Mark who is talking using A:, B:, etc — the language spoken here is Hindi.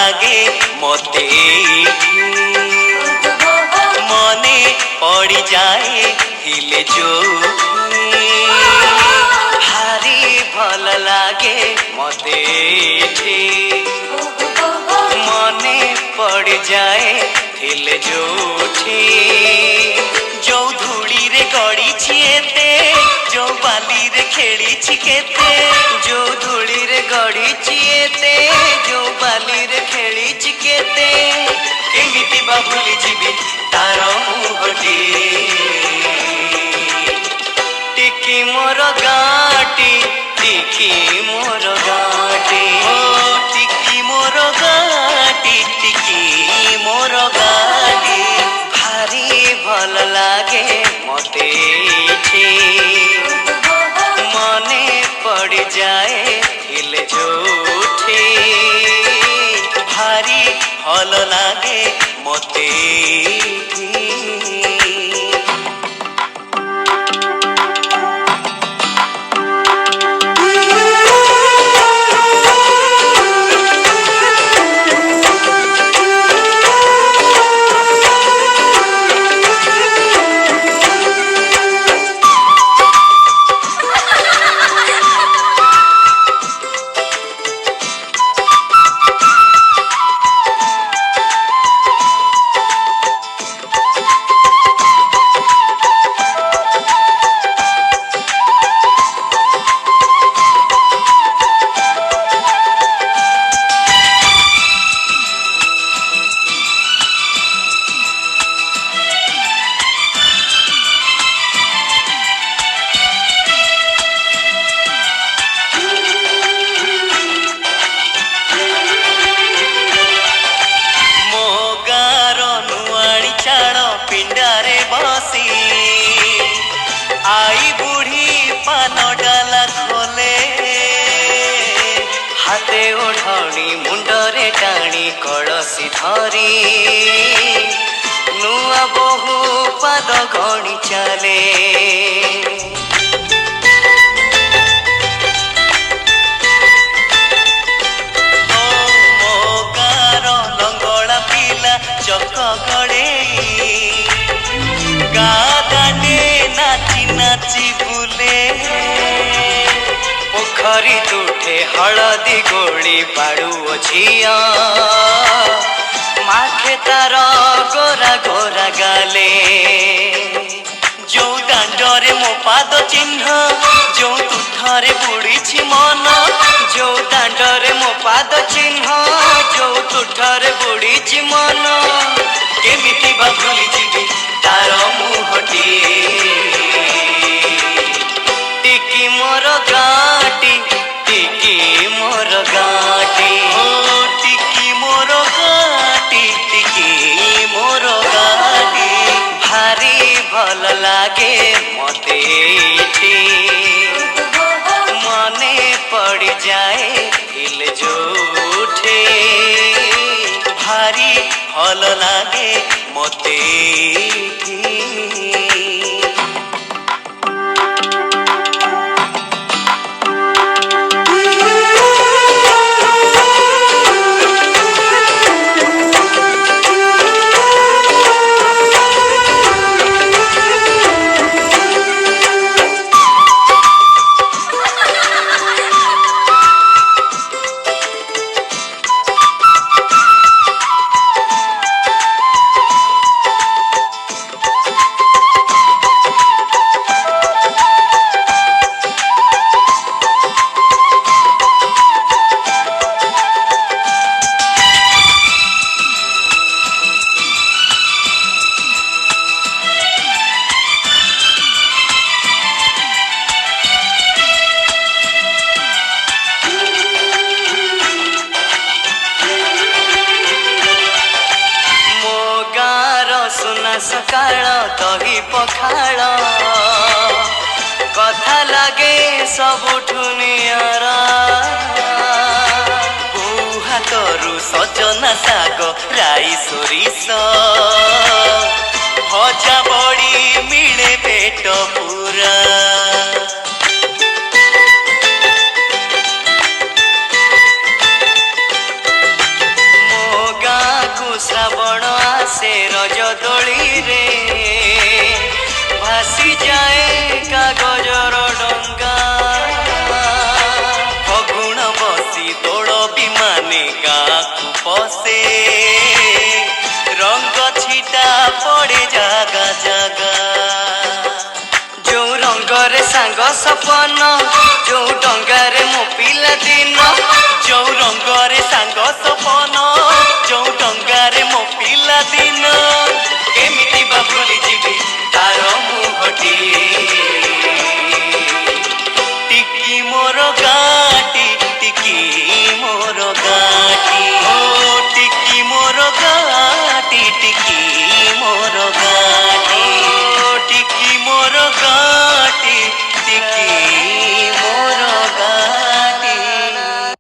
A: लागे मते मने पड़ी जाए हिले जो भारी भल लागे मते मने पड़ जाए हिले जोठी जो धूड़ी रे गड़ी छिएते जो बाली रे खेली छिकेते जो धूड़ी रे गड़ी छिएते जो बाली रे खेली छिकेते केमिति बा भूली जीवी तार मुहटी टिकी मोर गाटी टिकी मोर गाटी टिकी मोर गाटी टिकी मोर गाटी भारी भल लागे मते मने पड़ जाए हिल जोठी भारी भल लागे मते पिंडारे बसी आई बुढ़ी पान डाला खोले हाथे ओढ़णी मुंडरे टाणी कलसी धरी नुआ बहु पाद गणी चले लंगड़ा पिला चक गड़े गादाने नाची नाची बुले पोखरी तुठे हलदी गोली बाड़ू झिया माखे तार गोरा गोरा गाले जो दांडरे मो पाद चिन्ह जो तुठरे बुड़ी मन जो दांडरे मो पाद चिन्ह जो तुठरे बुड़ी मन केमिति बा भूली जीवी तार मुहटी टिकी मोर गाटी टिकी मोर गाटी टिकी मोर गाटी टिकी मोर गाटी भारी भल लागे मते मने पड़ जाए हिल जोठे भारी भल लागे मते सकाळ दही पखाळ कथा लगे सबुठु नियरा हाथरू सजना साग राई सोरिष भजा बड़ी मिले पेट पूरा मो से रज दोली रे भासी जाए कागजर डंगा फगुण बसी दौड़ विमाने गाँकु पसे रंग छिटा पड़े जागा जागा जो रंगरे सांग सपन जो डंगारे मो पिला दिन जो रंगरे सांग सपन जो डंगारे मो पिला दिन केमिति बा भूली जीवी तार मुहटी